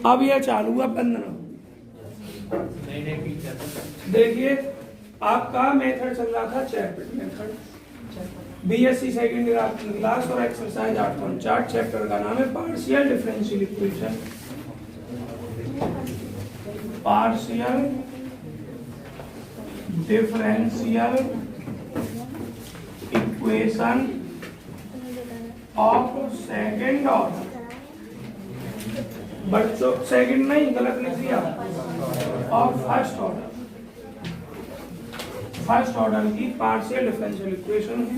अब यह चालू हुआ 15। देखिए आपका मेथड चल रहा था chapter method, BSc second year आपकी क्लास और एक्सरसाइज 8.4 चैप्टर का नाम है partial differential equation. Partial differential equation of second order, बच्चों सेकंड नहीं गलत लिख दिया, of first order, first order की पार्शियल डिफरेंशियल इक्वेशन है।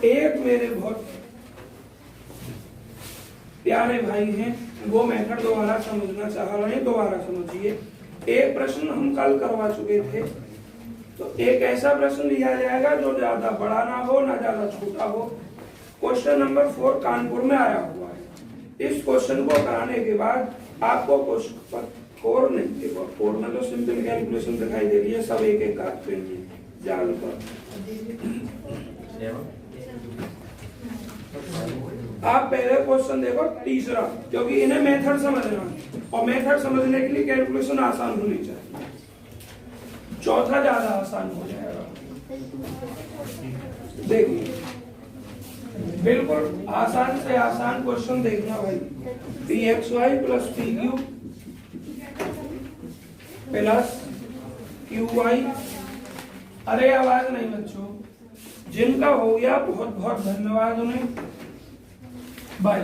एक मेरे बहुत प्यारे भाई हैं, वो मेथड दोबारा समझना चाह रहे हैं, दोबारा समझिए। एक प्रश्न हम कल करवा चुके थे, तो एक ऐसा प्रश्न लिया जाएगा जो ज्यादा बड़ा ना हो ना ज्यादा छोटा हो। क्वेश्चन नंबर 4 कानपुर में आया हुआ है। इस क्वेश्चन को कराने के बाद आपको क्वेश्चन 4 नहीं, देखो 4 में तो सिंपल कैलकुलेशन दिखाई दे रही है, सब एक एक काट पेंगे जाल पर। आप पहले क्वेश्चन देखो तीसरा, क्योंकि इन्हें मेथड समझना है और मेथड समझने के लिए कैलकुलेशन आसान होनी चाहिए। चौथा ज्यादा आसान हो जाएगा। देखिए बिल्कुल आसान से आसान क्वेश्चन देखना भाई। P x Y plus P Q plus Q Y. अरे आवाज नहीं बच्चों, जिनका हो गया बहुत बहुत धन्यवाद उन्हें। भाई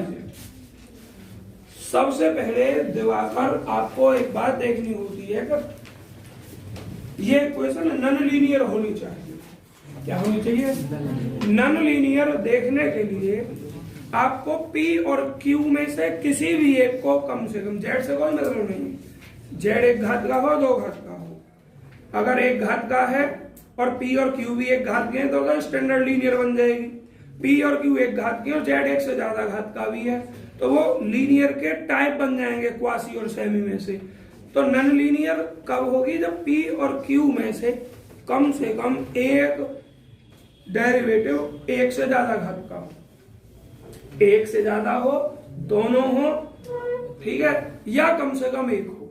सबसे पहले दिवाकर आपको एक बात देखनी होती है कि ये इक्वेशन नॉन लीनियर होनी चाहिए। क्या होनी चाहिए? नॉन लीनियर देखने के लिए आपको P और Q में से किसी भी एक को कम से कम, Z से कोई मतलब नहीं, Z एक घात का हो दो घात का हो, अगर एक घात का है और P और Q भी एक घात के हैं तो स्टैंडर्ड लीनियर बन जाएगी। P और Q एक घात के और Z एक से ज्यादा घात का भी है तो वो लीनियर के टाइप बन जाएंगे, क्वासी और सेमी में से। तो नॉन लीनियर कब होगी? जब P और Q में से कम एक डेरिवेटिव एक से ज्यादा घात का हो, एक से ज्यादा हो, दोनों हो, ठीक है, या कम से कम एक हो।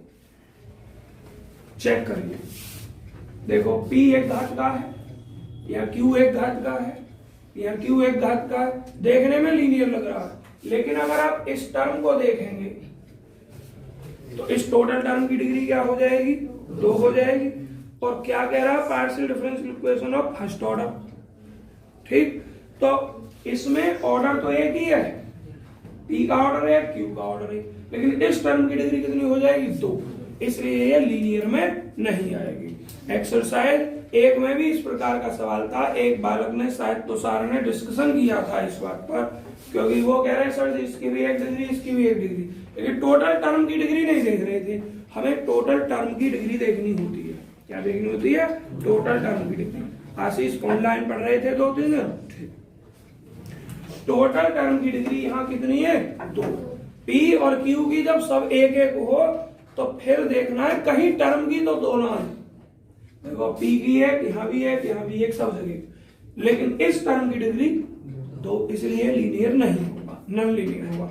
चेक करिए, देखो P एक घात का है या Q एक घात का है या Q एक घात का है, देखने में लीनियर लग रहा है, लेकिन अगर आप इस टर्म को देखेंगे तो इस टोटल टर्म की डिग्री क्या हो जाएगी? 2 हो जाएगी। और क्या कह रहा है? Partial differential equation of first order. ठीक, तो इसमें ऑर्डर तो एक ही है, P का ऑर्डर है, Q का ऑर्डर है, लेकिन इस टर्म की डिग्री कितनी हो जाएगी? 2, इसलिए ये लीनियर में नहीं आएगी। एक्सरसाइज 1 में भी इस प्रकार का सवाल था, एक बालक ने शायद तुषार ने डिस्कशन किया था इस बात पर, क्योंकि वो कह रहे सर इसकी भी एक डिग्री इसकी भी एक डिग्री, लेकिन टोटल टर्म की डिग्री नहीं देख रहे थे। हमें टोटल टर्म की डिग्री देखनी होती है। क्या देखनी होती है? टोटल टर्म की डिग्री। आशीष ऑनलाइन पढ़ रहे थे 2-3 दिन। टोटल टर्म की डिग्री यहाँ कितनी है? 2। P और Q की जब सब एक एक हो तो फिर देखना है कहीं टर्म की तो 2 ना है। देखो P की एक, यहाँ भी एक, यहाँ भी एक, सब जगह, लेकिन इस टर्म की डिग्री 2, इसलिए लीनियर नहीं होगा, नॉन लीनियर होगा।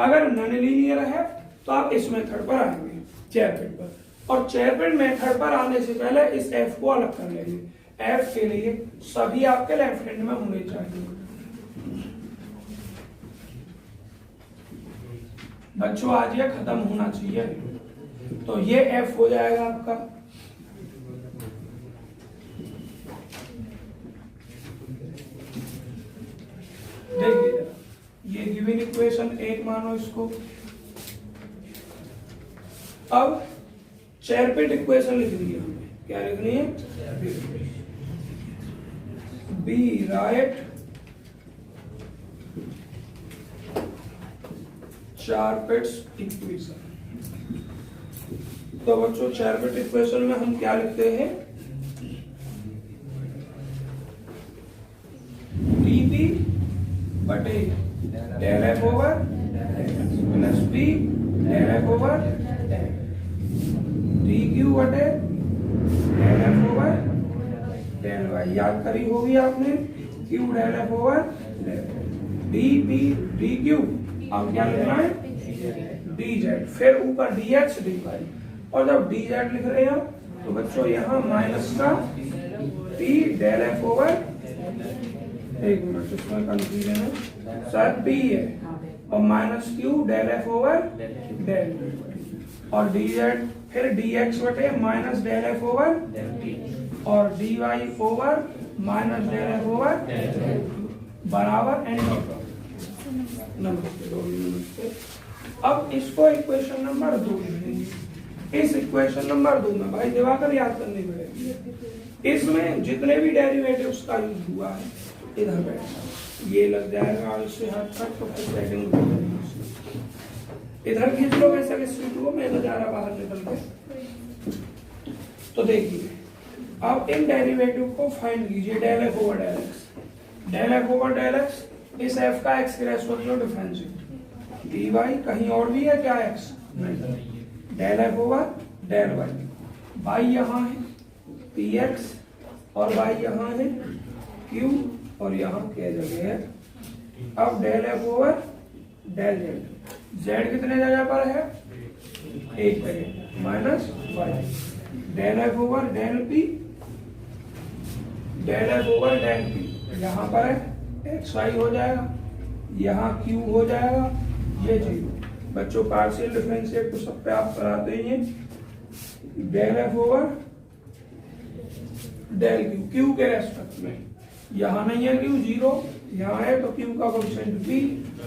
अगर नॉन लीनियर है तो आप इस मेथड पर आएंगे, चैरपेट पर, और चैरपेट मेथड पर आने से पहले इस F को अलग कर लेंगे। F के लिए सभी आपके लेफ्ट हैंड में होने चाहिए। बच्चों आज ये खत्म होना चाहिए, तो ये F हो जाएगा आपका। देखिए ये गिवन इक्वेशन 1 मानो इसको। अब चैरपेट इक्वेशन लिख दी हमने, क्या लिखनी है? We write Charpit's equation. तो बच्चों चैरपेट इक्वेशन में हम क्या लिखते हैं? dp बटे del F over plus p del F over dq बटे del F over del y। याद करी होगी आपने, q del F over dp dq। अब क्या लिखना है? dz, फिर ऊपर dx dy, और जब dz लिख रहे हैं तो बच्चों यहाँ माइनस का p डेल एफ ओवर, एक मिनट इसमें कंफ्यूजन है, शायद p है, और minus Q del F over del, और dz फिर dx बटे माइनस डेल एफ ओवर, और dy over minus del F over बराबर एंड नमस्ते। अब इसको इक्वेशन नंबर 2 लिखेंगे। इस इक्वेशन नंबर 2 में भाई दिवाकर याद करनी पड़ेगी, इसमें जितने भी डेरिवेटिव्स का यूज हुआ है इधर बैठ ये लग जाएगा, इससे हट तक तो फिर सेटिंग इधर खींच लो, वैसे कि सीट को मैं तो जा रहा बाहर निकल के। तो देखिए अब इन डेरिवेटिव को फाइंड कीजिए, del F over del X, del F over del X, इस एफ का एक्स के रेस्पेक्ट में डिफरेंशिएट, डी वाई कहीं और भी है क्या एक्स नहीं, del F over del Y, Y यहाँ है पी एक्स और वाई यहाँ है क्यू और यहाँ के जगह है। अब del F over del Z, Z कितने जगह पर है, एक जगह, minus Y, del F over del P, del F over del P यहाँ पर है एक्स वाई हो जाएगा, यहाँ क्यू हो जाएगा, ये जीरो। बच्चों पार्शियल डिफरेंशिएट तो सब पे आप कराते ही हैं, del F over del Q, Q के रेस्पेक्ट में, यहाँ नहीं है क्यू जीरो, यहाँ है तो क्यू का कोएफिशिएंट पी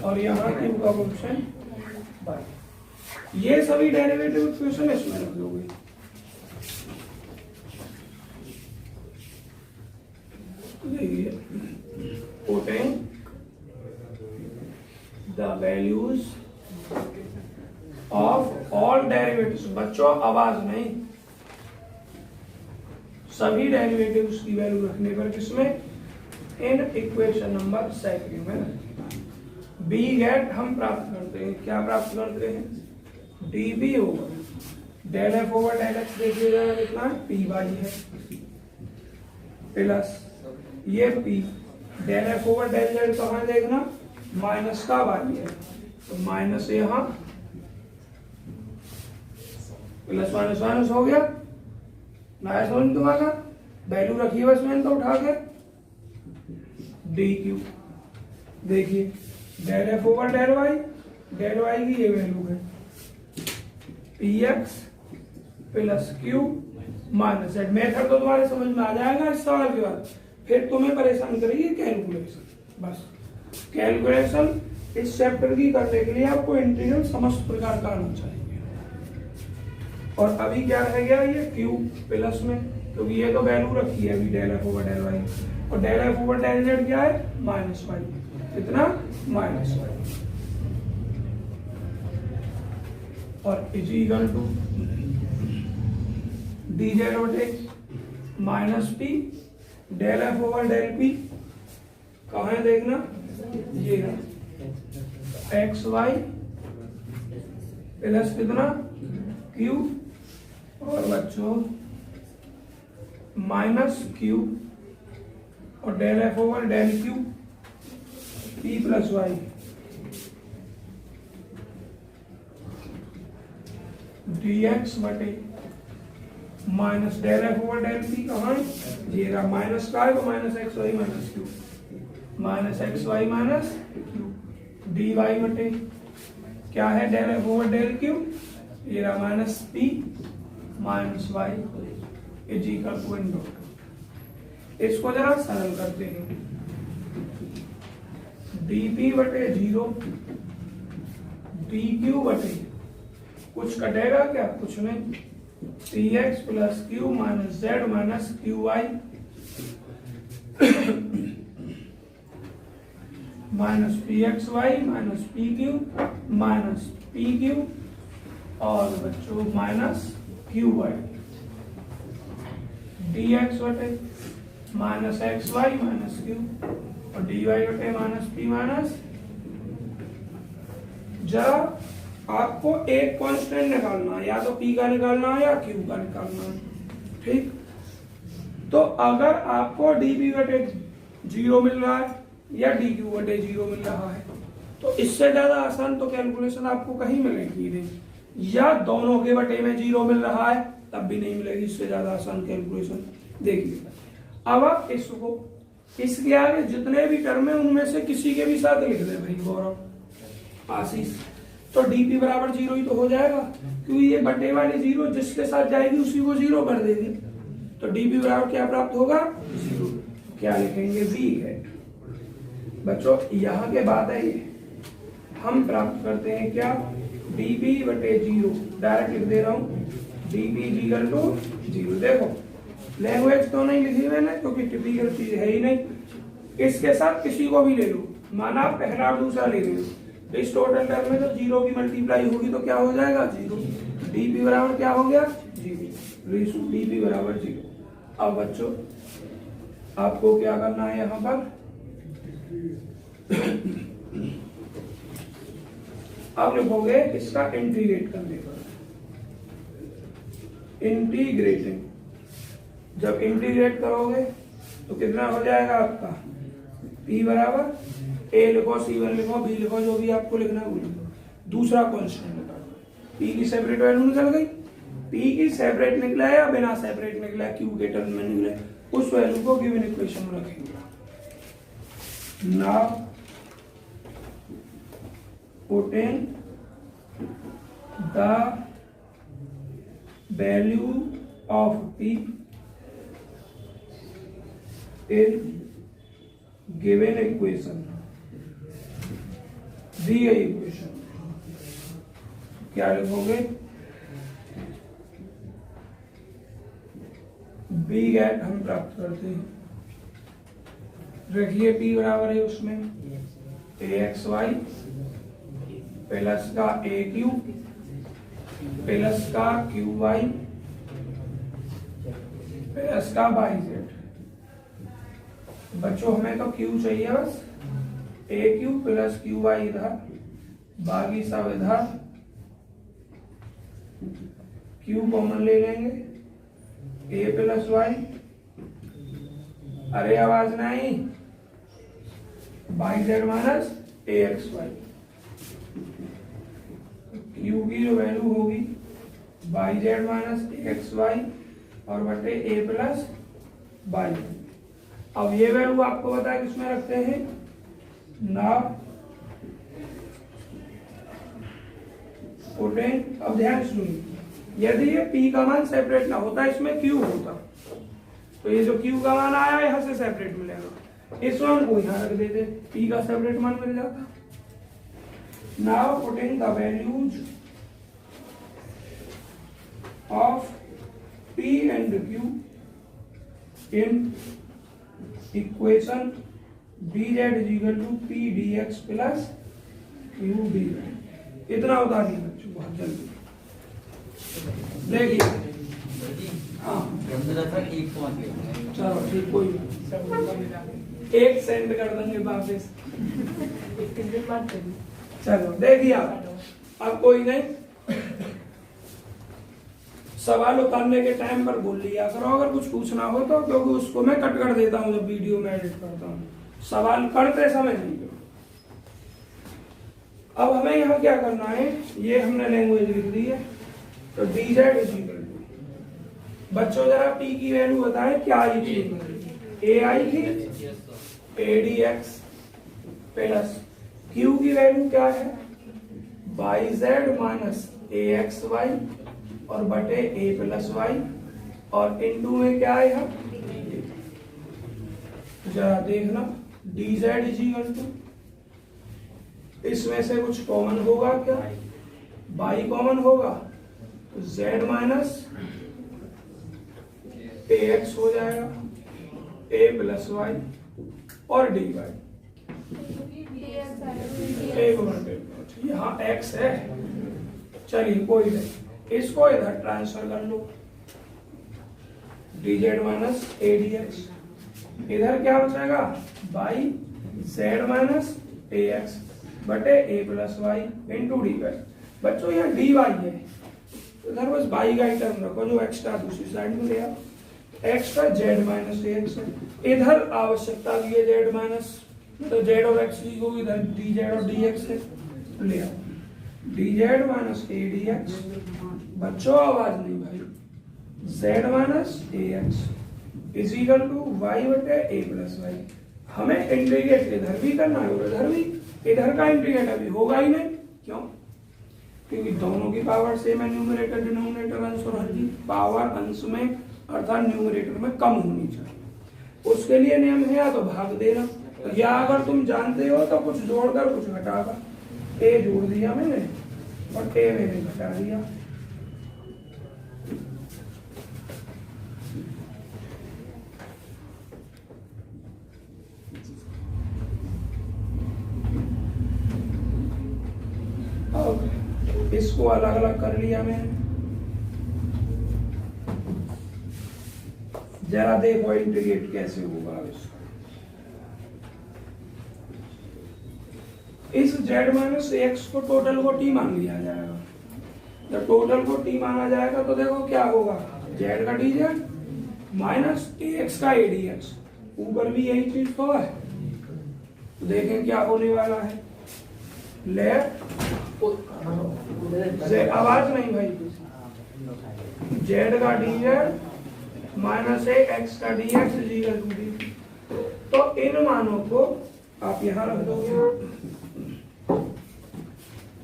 और यहाँ क्यू का कोएफिशिएंट वाई। ये सभी डेरिवेटिव इक्वेशन इसमें रख दोगे। Putting the values of all derivatives, बच्चों आवाज नहीं, सभी डेरिवेटिव्स की वैल्यू रखने पर किसमें, इन इक्वेशन नंबर 2 में बी गेट हम प्राप्त करते हैं, क्या प्राप्त करते हैं, D B over del F over del X, देखिएगा कितना पी वाई है, प्लस ये P del F over del Z कहाँ देखना, माइनस का वाई है तो माइनस यहाँ प्लस माइनस माइनस हो गया, नया समझ तुम्हारा वैल्यू रखी बस मैंने तो उठा के डी क्यू, देखिए del F over del Y की ये वैल्यू है P x plus Q minus Z. Method तो तुम्हारे समझ में आ जाएगा इस सवाल के बाद, फिर तुम्हें परेशान करेगी कैलकुलेशन। बस कैलकुलेशन इस चैप्टर की करने के लिए आपको इंटीग्रल समस्त प्रकार का आना चाहिए। और अभी क्या रह गया, ये क्यू प्लस में, क्योंकि ये तो वैल्यू रखी है अभी del F over del y, और del F over del z क्या है, माइनस वाई, कितना माइनस वाई, और is equal to d z बटे minus p del F over del p, कहाँ है देखना, ये है एक्स वाई प्लस कितना क्यू, और बच्चों माइनस क्यू और del F over del q p plus y, d x बटे minus del F over del p, कहाँ है ये रहा, माइनस का है तो minus x Y minus Q, minus x Y minus Q, D Y बटे क्या है del F over del Q, ये रहा minus P minus Y is equal to in dot. इसको जरा सरल करते हैं, डी पी बटे 0 डी क्यू बटे कुछ कटेगा क्या, कुछ नहीं, p x plus Q minus z minus q y minus p x Y minus p q minus p q और बच्चों minus q y, d x बटे minus x Y minus q और डी वाई बटे minus P minus. जरा आपको एक constant निकालना है, या तो पी का निकालना है या क्यू का निकालना है, ठीक। तो अगर आपको डी बी बटे 0 मिल रहा है या डी क्यू बटे 0 मिल रहा है, तो इससे ज्यादा आसान तो कैलकुलेशन आपको कहीं मिलेगी नहीं, या दोनों के बटे में 0 मिल रहा है तब भी नहीं मिलेगी इससे ज्यादा आसान कैलकुलेशन। देखिए अब आप इसको इसके आगे जितने भी टर्म है उनमें से किसी के भी साथ लिख दे भाई, गौरव, आशीष, तो डीपी बराबर 0 ही तो हो जाएगा, क्योंकि ये बटे वाली 0 जिसके साथ जाएगी उसी को 0 कर देगी। तो डीपी बराबर क्या प्राप्त होगा, 0। क्या लिखेंगे, वी है। बच्चों यहाँ के बाद है ये, हम प्राप्त करते हैं क्या, डीपी बटे 0, डायरेक्ट लिख दे रहा हूँ, डीपी इक्वल टू 0। देखो लैंग्वेज तो नहीं लिखी मैंने क्योंकि टिपिकल चीज है ही नहीं, इसके साथ किसी को भी ले लो, माना पहला और दूसरा ले लो, इस टोटल टर्म में तो 0 की मल्टीप्लाई होगी तो क्या हो जाएगा, 0। डीपी बराबर क्या हो गया, 0, डीपी बराबर 0। अब बच्चों आपको क्या करना है, यहाँ पर अब लिखोगे इसका इंटीग्रेट करने पर, इंटीग्रेटिंग, जब इंटीग्रेट करोगे तो कितना हो जाएगा आपका, p बराबर a लिखो, c1 लिखो, b लिखो, जो भी आपको लिखना है वो लिखो, दूसरा कॉन्स्टेंट निकालो, p की सेपरेट वैल्यू निकल गई, p की सेपरेट निकला है या बिना सेपरेट निकला है, q के टर्म में निकले, उस वैल्यू को गिवन इक्वेशन में रखेंगे। Now putting the value of p in given equation, दी गई इक्वेशन, क्या लिखोगे, बी गैट हम प्राप्त करते हैं। रखिए p बराबर है उसमें axy प्लस का aq प्लस का qy प्लस का yz। बच्चों हमें तो q चाहिए बस, aq प्लस qy इधर, बाकी सब इधर, q कॉमन ले लेंगे, a प्लस y, अरे आवाज नहीं, yz माइनस axy, q की जो वैल्यू होगी yz माइनस axy और बटे a प्लस y। अब ये वैल्यू आपको पता है किसमें रखते हैं, ना पुटिंग, अब ध्यान सुनिए, यदि ये p का मान सेपरेट ना होता, इसमें q होता, तो ये जो q का मान आया यहाँ से सेपरेट मिलेगा, इस मान को यहाँ रख देते, p का सेपरेट मान मिल जाता। Now putting the values of p and q in equation dz is equal to p dx plus q dy। इतना उतारिए बच्चों बहुत जल्दी, देखिए हाँ चलो ठीक, कोई एक सेंड कर देंगे वापस, चलो देखिए आप, अब कोई नहीं, सवाल उतारने के टाइम पर बोल लिया करो अगर कुछ पूछना हो तो, क्योंकि उसको मैं कट कर देता हूँ जब वीडियो में एडिट करता हूँ, सवाल करते समय नहीं करो। अब हमें यहाँ क्या करना है, ये हमने लैंग्वेज लिख दी है, तो dz इज इक्वल टू, बच्चों जरा p की वैल्यू बताएं क्या आई थी, ai थी adx प्लस q की वैल्यू क्या है, yz माइनस axy और बटे a प्लस y, और इनटू में क्या है, जरा देखना dz इज इक्वल टू, इसमें से कुछ कॉमन होगा क्या, y कॉमन होगा तो z माइनस ax हो जाएगा, a प्लस y और dy, यहाँ x है, चलिए कोई नहीं, इसको इधर ट्रांसफर कर लो, dz माइनस a dx, इधर क्या बचेगा, y z माइनस ax बटे a plus Y into dy। बच्चों यहाँ dy है, इधर बस y का ही टर्म रखो, जो एक्स्ट्रा दूसरी साइड में ले आओ, एक्स्ट्रा z माइनस ax है, इधर आवश्यकता भी है z माइनस तो जेड ऑफ एक्स को इधर डी जेड और डी एक्स से ले आओ, D Z minus A D X, बच्चों आवाज नहीं भाई, Z minus A X is equal to Y बटे ए प्लस वाई। हमें इंटीग्रेट इधर भी करना है और इधर भी, इधर का इंटीग्रेट अभी होगा ही नहीं, क्यों? क्योंकि दोनों की पावर सेम है, न्यूमरेटर डिनोमिनेटर अंश और हर की पावर अंश में अर्थात न्यूमरेटर में कम होनी चाहिए। उसके लिए नियम है या तो भाग देना, या अगर तुम जानते हो तो कुछ जोड़कर कुछ घटाकर। ए जोड़ दिया मैंने और ए मैंने घटा दिया। अब इसको अलग अलग कर लिया मैंने, जरा देखो इंटीग्रेट कैसे होगा इसका। इस z माइनस एक्स को टोटल को t मान लिया जाएगा। जब टोटल को t माना जाएगा तो देखो क्या होगा, z का dz माइनस ax का adx, ऊपर भी यही चीज तो है। तो देखें क्या होने वाला है, लेफ्ट आवाज नहीं भाई, z का dz माइनस एक्स का dx is equal to dt। तो इन मानों को आप यहां रख दोगे,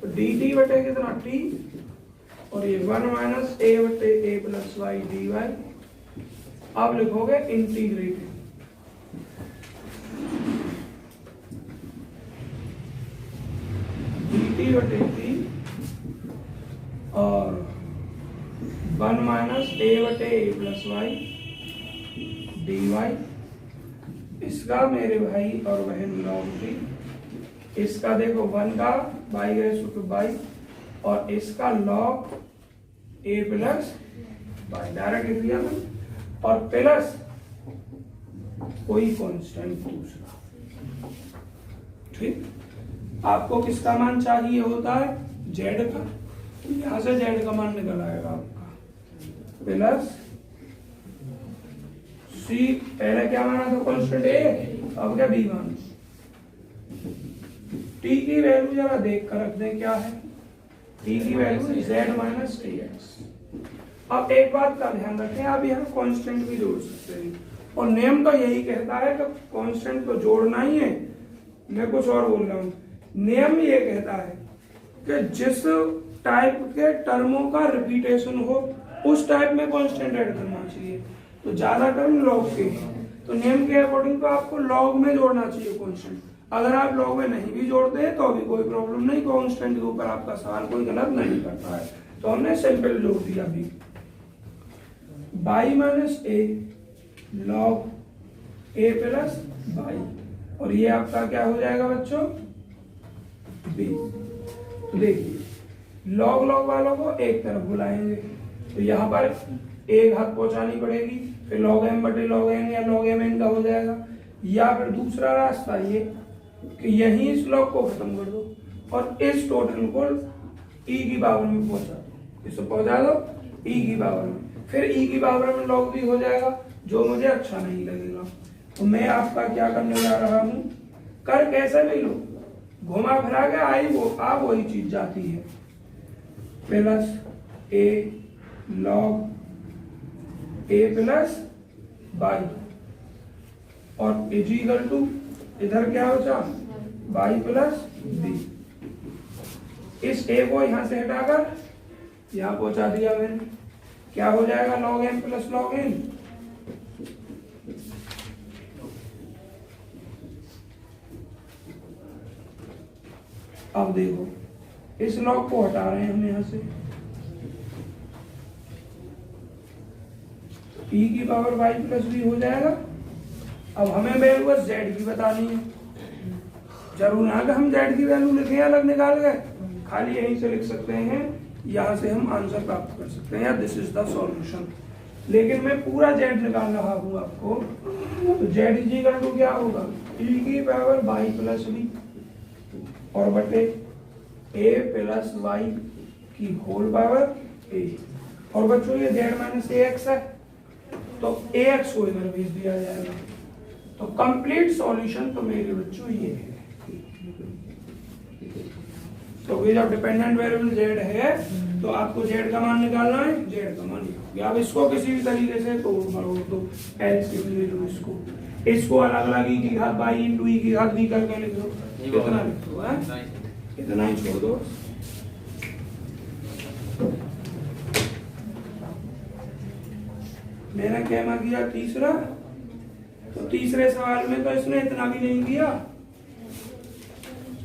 तो डी टी बटे कितना t, और ये 1 माइनस ए बटे A plus y D Y. अब लिखोगे इंटीग्रेटेड, डी टी बटे टी और 1 माइनस ए बटे A plus y D Y. इसका मेरे भाई और बहन लॉग टी, इसका देखो 1 का बाई रेज़ टू बाई, और इसका log A plus by direct लिख दिया मैंने, और प्लस कोई कांस्टेंट दूसरा। ठीक, आपको किसका मान चाहिए होता है, जेड का, यहां से जेड का मान निकल आएगा आपका, प्लस सी, पहले क्या माना था कांस्टेंट ए, अब क्या बी मान। टी की वैल्यू जरा देख कर रख दें क्या है, टी की value z minus T x. अब एक बात का ध्यान रखें, आप यहाँ कांस्टेंट भी जोड़ सकते हैं, और नियम तो यही कहता है कि कांस्टेंट तो जोड़ना ही है। मैं कुछ और बोल रहा हूँ, नियम ये कहता है कि जिस टाइप के टर्मों का रिपीटेशन हो उस टाइप में कांस्टेंट ऐड करना चाहिए। तो ज्यादा टर्म लॉग के हैं, तो नियम के अकॉर्डिंग तो आपको लॉग में जोड़ना चाहिए कांस्टेंट। अगर आप लॉग में नहीं भी जोड़ते हैं तो भी कोई प्रॉब्लम नहीं, कांस्टेंट के ऊपर आपका सवाल कोई गलत नहीं करता है। तो हमने सिंपल जोड़ दिया भी, by minus A log A plus by, और ये आपका क्या हो जाएगा बच्चों, बी। तो देखिए लॉग लॉग वालों को एक तरफ बुलाएंगे, तो यहाँ पर एक हाथ पहुंचानी पड़ेगी, फिर लॉग एम बटे लॉग एन या लॉग एम एन का हो जाएगा। या फिर दूसरा रास्ता ये कि यहीं इस लॉग को खत्म कर दो और इस टोटल को ई की पावर में पहुंचा दो, इसे पहुंचा दो ई की पावर में, फिर ई की पावर में लॉग भी हो जाएगा, जो मुझे अच्छा नहीं लगेगा। तो मैं आपका क्या करने जा रहा हूं, कर कैसे भी लो, घुमा फिरा के आई वो आप वही चीज जाती है, plus A log A plus by, और इजिकल टू इधर क्या बचा, बाई प्लस बी। इस ए को यहां से हटाकर यहां पहुंचा दिया मैंने, क्या हो जाएगा, log N plus log N. अब देखो इस लॉग को हटा रहे हैं हम यहां से, ई की पावर वाई प्लस बी हो जाएगा। अब हमें वैल्यू बस जेड की बतानी है, जरूर ना कि हम जेड की वैल्यू लिखें अलग निकाल गए, खाली यहीं से लिख सकते हैं, यहाँ से हम आंसर प्राप्त कर सकते हैं, या दिस इज द सॉल्यूशन। लेकिन मैं पूरा जेड निकाल रहा हूँ आपको, तो जेड इज इक्वल टू क्या होगा, ई की पावर वाई प्लस बी और बटे ए प्लस वाई की होल पावर ए, और बच्चों ये जेड माइनस ए एक्स है, तो ए एक्स को इधर भेज दिया जाएगा, तो कंप्लीट सॉल्यूशन तो मेरे बच्चों ये है। तो जब डिपेंडेंट वेरिएबल z है तो आपको z का मान निकालना है, z का मान निकालना। अब इसको किसी भी तरीके से तोड़ मरोड़ दो, एलसीएम ले लो इसको अलग अलग e की घात बाई इंटू e की घात b करके लिख दो। कितना लिख दो है, इतना ही छोड़ दो। मैंने क्या किया तीसरा, तो तीसरे सवाल में तो इसने इतना भी नहीं किया,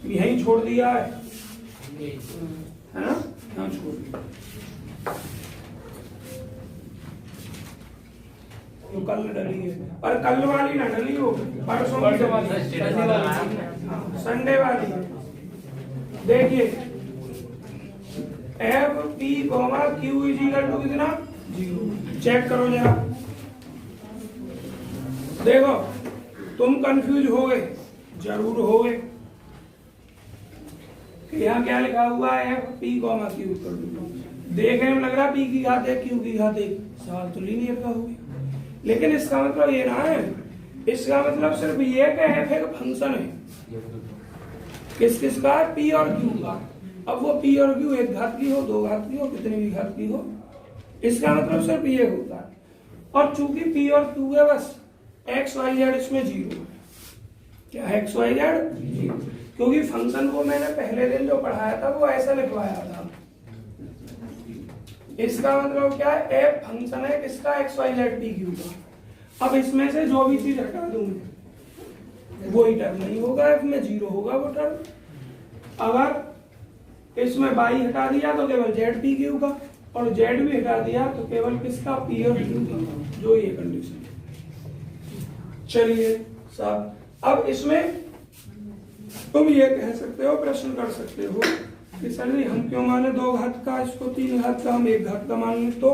यहीं छोड़ दिया है ना, यहाँ छोड़ दिया। तो कल डली है, पर कल वाली ना डली हो, परसों संडे वाली। देखिए F P comma Q is equal to कितना, 0। चेक करो जरा, देखो तुम कंफ्यूज हो गए, जरूर हो गए कि यहाँ क्या लिखा हुआ है, एफ पी कॉमा क्यू कर दो। देखने में लग रहा पी की घात है क्यू की घात है, सवाल तो लीनियर का हो गया। लेकिन इसका मतलब ये ना है, इसका मतलब सिर्फ ये कि एफ एक फंक्शन है, किस किस का है, पी और क्यू का। अब वो पी और क्यू एक घात की हो, दो घात की हो, कितनी भी घात की हो, इसका मतलब सिर्फ ये होता है। और चूंकि पी और क्यू है बस एक्स वाई जेड इसमें 0 है। क्या एक्स वाई जेड 0, क्योंकि फंक्शन को मैंने पहले दिन जो पढ़ाया था वो ऐसा लिखवाया था। इसका मतलब क्या है, एफ फंक्शन है किसका, X Y Z P Q का। अब इसमें से जो भी चीज हटा दूंगी वही टर्म नहीं होगा, एफ में 0 होगा वो टर्म। अगर इसमें बाई हटा दिया तो केवल जेड पी क्यू का, और जेड भी हटा दिया तो केवल किसका, पी और क्यू का, जो ये कंडीशन। चलिए साहब, अब इसमें तुम ये कह सकते हो, प्रश्न कर सकते हो कि सर जी हम क्यों माने 2 घात का, इसको 3 घात का, हम 1 घात का मान लें। तो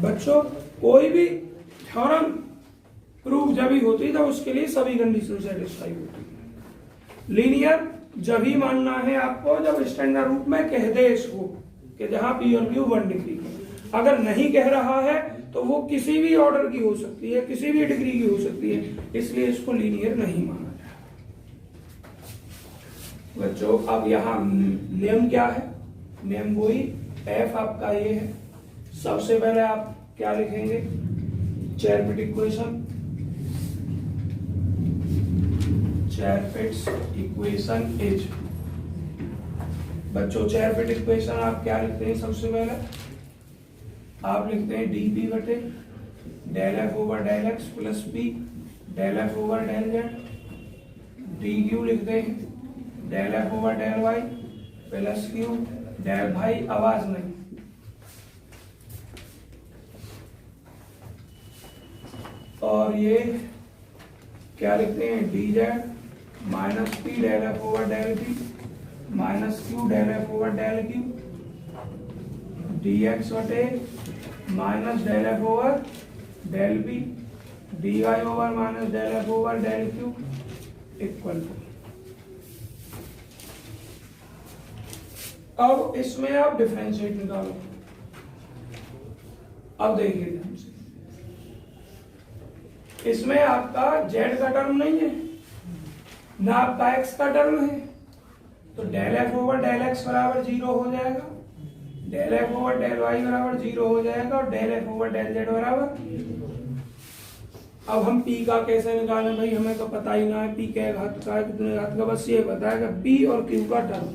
बच्चों कोई भी थ्योरम प्रूफ जब ही होती है तो उसके लिए सभी कंडीशन सेटिस्फाई होती है। लीनियर जब ही मानना है आपको जब स्टैंडर्ड रूप में कह दे इसको कि जहां पी और क्यू 1 डिग्री का। अगर नहीं कह रहा है तो वो किसी भी ऑर्डर की हो सकती है, किसी भी डिग्री की हो सकती है, इसलिए इसको लीनियर नहीं माना जाए। बच्चों अब यहाँ नियम क्या है, नियम वही एफ आपका ये है। सबसे पहले आप क्या लिखेंगे, चेरपिट इक्वेशन, चेरपिट्स इक्वेशन इज। बच्चों चेरपिट इक्वेशन आप क्या लिखते हैं, सबसे पहले आप लिखते हैं डी पी बटे del F over del x plus p del F over del z. D q लिखते हैं del F over del y plus q del, भाई आवाज नहीं, और ये क्या लिखते हैं d Z minus p del F over del p minus Q del F over del q, d x बटे minus del F over del b d y over minus del F over del Q equal to. अब इसमें आप differentiate निकालो। अब देखिए ध्यान से, इसमें आपका z का टर्म नहीं है ना आपका x का टर्म है, तो del F over del X बराबर 0 हो जाएगा, del F over del Y बराबर 0 हो जाएगा, और del F over del Z बराबर। अब हम p का कैसे निकालें भाई, हमें तो पता ही ना है p क्या घात का है कितने घात का, बस ये पता है कि p और q का टर्म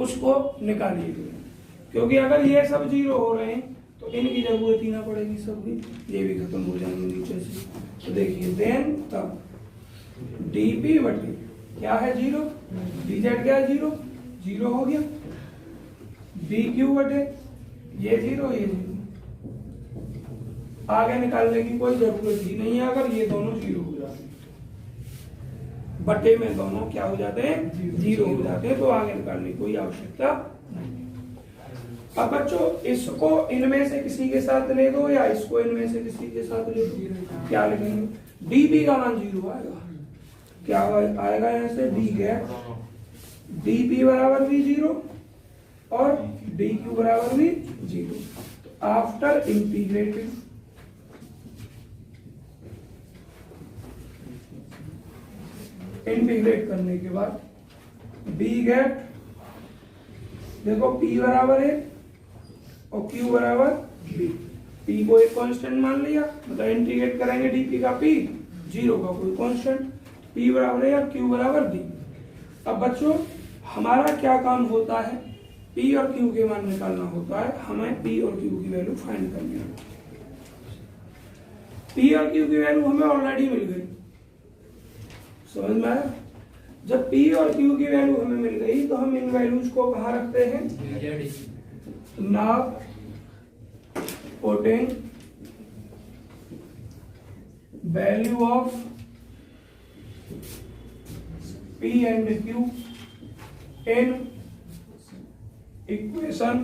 उसको निकालिए, क्योंकि अगर ये सब 0 हो रहे हैं तो इनकी जरूरत ही ना पड़ेगी, सब भी ये भी खत्म हो जाएंगे नीचे से। तो देखिए देन तब dp बटे क्या है 0, dz क्या है 0, 0 हो गया, dq बटे ये 0 ये 0, आगे निकालने की कोई जरूरत ही नहीं है। अगर ये दोनों 0 हो जाते हैं, बटे में दोनों क्या हो जाते हैं 0 हो जाते हैं, तो आगे निकालने की कोई आवश्यकता नहीं। अब बच्चों इसको इनमें से किसी के साथ ले दो या इसको इनमें से किसी के साथ ले दो, क्या लिखेंगे, dp का मान 0 आएगा, क्या आएगा यहाँ से d गैप, dp बराबर भी 0 और dq बराबर भी 0। आफ्टर इंटीग्रेटिंग इंटीग्रेट करने के बाद बी गेट, देखो P बराबर है और Q बराबर B। P को एक कांस्टेंट मान लिया, मतलब इंटीग्रेट करेंगे dP का P, 0 का कोई कांस्टेंट, P बराबर है या Q बराबर B। अब बच्चों हमारा क्या काम होता है, P और Q के मान निकालना होता है, हमें P और Q की वैल्यू फाइंड करनी है। P और Q की वैल्यू हमें ऑलरेडी मिल गई, समझ में आया। जब P और Q की वैल्यू हमें मिल गई तो हम इन वैल्यूज को कहाँ रखते हैं, now putting value of P and Q in equation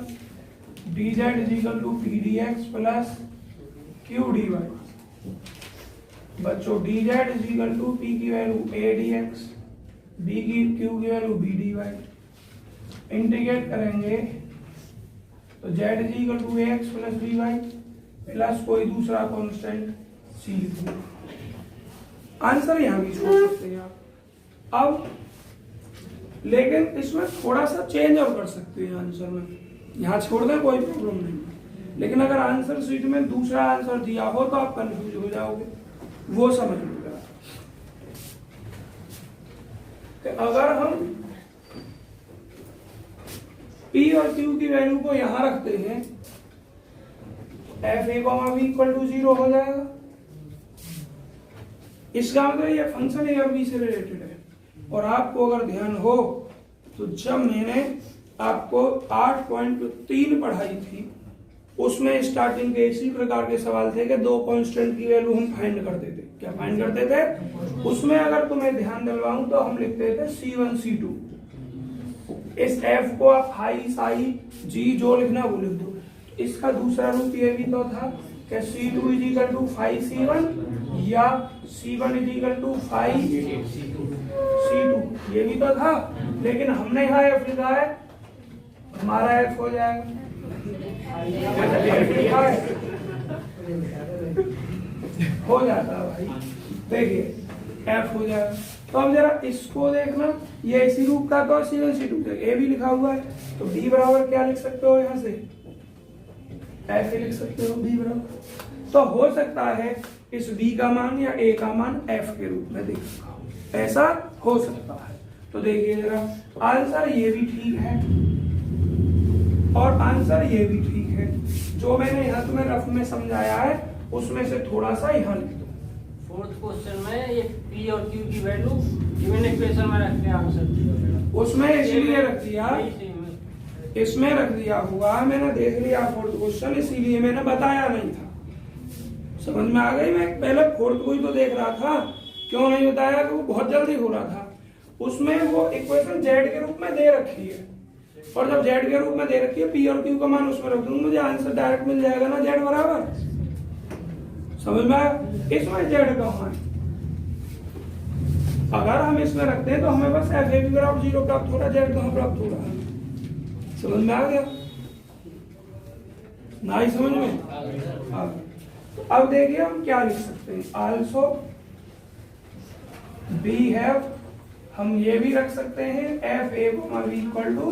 dz is equal to P dx plus Q dy। बच्चों dz is equal to P की वैल्यू A dx, B की Q की वैल्यू B dy। इंटीग्रेट करेंगे तो z is equal to ax plus by plus कोई दूसरा constant c लिखूंगा। Answer यहाँ भी छोड़ सकते हैं आप। अब लेकिन इसमें थोड़ा सा चेंज और कर सकते हैं आंसर में, यहाँ छोड़ दें कोई प्रॉब्लम नहीं, लेकिन अगर आंसर शीट में दूसरा आंसर दिया हो तो आप कंफ्यूज हो जाओगे, वो समझ लीजिएगा। अगर हम P और Q की वैल्यू को यहां रखते हैं, f a b equal to 0 हो जाएगा। इसका मतलब ये फंक्शन A और B से रिलेटेड है। और आपको अगर ध्यान हो तो जब मैंने आपको 8.3 पढ़ाई थी उसमें स्टार्टिंग के इसी प्रकार के सवाल थे कि दो कांस्टेंट की वैल्यू हम फाइंड करते थे। क्या फाइंड करते थे? उसमें अगर तुम्हें ध्यान दिलवाऊं तो हम लिखते थे C1 C2। इस f को आप हाई साई g जो लिखना वो लिख दो। इसका दूसरा रूप ये भी तो था कि C2 is equal to 5C1 या C1 is equal to 5C2, ये भी तो था। लेकिन हमने यहाँ f लिखा है, हमारा f हो जाएगा हो जाता है भाई, देखिए f हो जाएगा। तो अब जरा इसको देखना, ये इसी रूप का तो C1 C2 ए भी लिखा हुआ है, तो b बराबर क्या लिख सकते हो, यहाँ से f लिख सकते हो b बराबर। तो हो सकता है इस b का मान या a का मान f के रूप में देख, ऐसा हो सकता है। तो देखिए जरा, आंसर ये भी ठीक है और आंसर ये भी ठीक है। जो मैंने यहाँ तुम्हें रफ में समझाया है उसमें से थोड़ा सा यहाँ लिख दो। फोर्थ क्वेश्चन में ये P और Q की वैल्यू गिवन इक्वेशन में रख के आंसर उसमें इसलिए रख दिया, इसमें रख दिया हुआ, मैंने देख लिया फोर्थ क्वेश्चन, इसीलिए मैंने बताया नहीं था। समझ में आ गई? मैं पहले फोर्थ को ही तो देख रहा था, क्यों नहीं बताया कि वो बहुत जल्दी हो रहा था। उसमें वो इक्वेशन z के रूप में दे रखी है, और जब z के रूप में दे रखी है P और Q का मान उसमें रख दूंगा, मुझे आंसर डायरेक्ट मिल जाएगा ना, z बराबर। समझ में आया? इसमें z कहाँ है? अगर हम इसमें रखते हैं तो हमें बस f a b बराबर 0 प्राप्त हो रहा है, z कहाँ प्राप्त हो रहा है? समझ में आ गया? ना ही समझ में आ गया। तो अब देखिए हम क्या लिख सकते हैं, आल्सो बी हैव, हम ये भी रख सकते हैं f a b equal to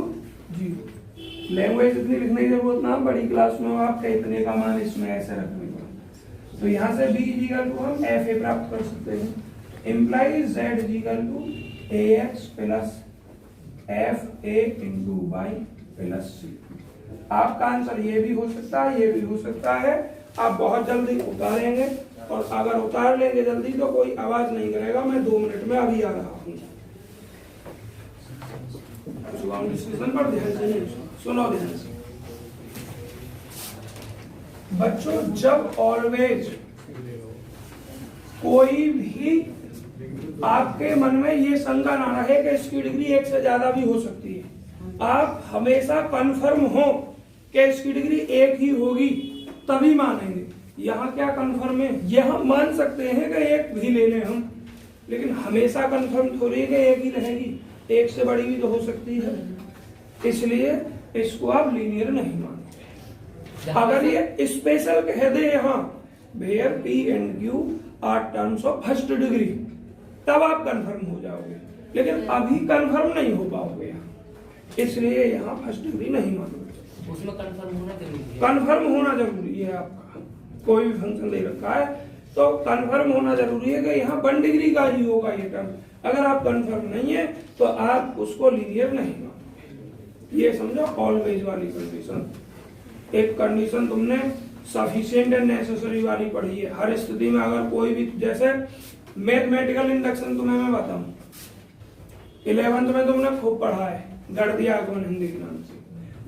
0। Language इतनी लिखने की जरूरत ना, बड़ी क्लास में आपका इतने का मान इसमें ऐसे रखने का। तो यहाँ से b इक्वल टू हम f a प्राप्त कर सकते हैं, implies z equal to ax plus f a into y plus c। आपका आंसर ये भी हो सकता है, ये भी हो सकता है। आप बहुत जल्दी उतारेंगे, और अगर उतार लेंगे जल्दी तो कोई आवाज नहीं करेगा। मैं 2 मिनट में अभी आ रहा हूँ। डिस्कशन पर ध्यान से सुनो, ध्यान से बच्चों। जब ऑलवेज कोई भी आपके मन में ये शंका ना रहे कि इसकी डिग्री 1 से ज्यादा भी हो सकती है, आप हमेशा कंफर्म हो कि इसकी डिग्री 1 ही होगी, तभी मानेंगे। यहाँ क्या कंफर्म है? यहाँ मान सकते हैं कि 1 भी ले लें हम, लेकिन हमेशा कंफर्म थोड़ी है कि 1 ही रहेगी, 1 से बड़ी भी तो हो सकती है। इसलिए इसको आप लीनियर नहीं मानते। अगर ये स्पेशल कह दे यहाँ, where P and Q are terms of first degree, तब आप कंफर्म हो जाओगे, लेकिन अभी कंफर्म नहीं हो पाओगे, इसलिए यहाँ फर्स्ट डिग्री नहीं मानोगे। उसमें कंफर्म होना जरूरी है। कंफर्म होना जरूरी है, आपका कोई भी फंक्शन दे रखा है तो कंफर्म होना जरूरी है कि यहाँ 1 डिग्री का ही होगा ये टर्म। अगर आप कंफर्म नहीं है तो आप उसको लीनियर नहीं मानोगे। ये समझो ऑलवेज वाली कंडीशन। एक कंडीशन तुमने सफिशिएंट एंड नेसेसरी वाली पढ़ी है। हर स्थिति में अगर कोई भी, जैसे मैथमेटिकल इंडक्शन तुम्हें मैं बताऊं, 11th में तुमने खूब पढ़ा है गणितीय आगमन हिंदी के नाम से।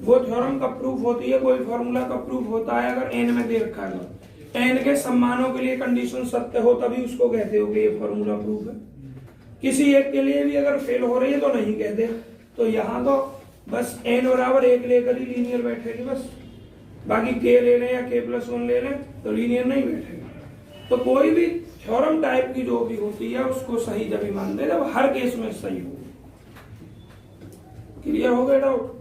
वो थ्योरम कब प्रूफ होती है, कोई फॉर्मूला कब प्रूफ होता है, अगर एन में दे रखा है तो एन के सम्मानों के लिए कंडीशन सत्य हो तभी उसको कहते हो कि ये फॉर्मूला प्रूफ है। किसी एक के लिए भी अगर फेल हो रही है तो नहीं कहते। तो यहाँ तो बस n बराबर 1 लेकर ही लीनियर बैठेगी बस, बाकी k ले लें या k+1 ले लें तो लीनियर नहीं बैठेगा। तो कोई भी थ्योरम टाइप की जो भी होती है उसको सही जब ही मानते हैं जब हर केस में सही हो। क्लियर हो गया डाउट?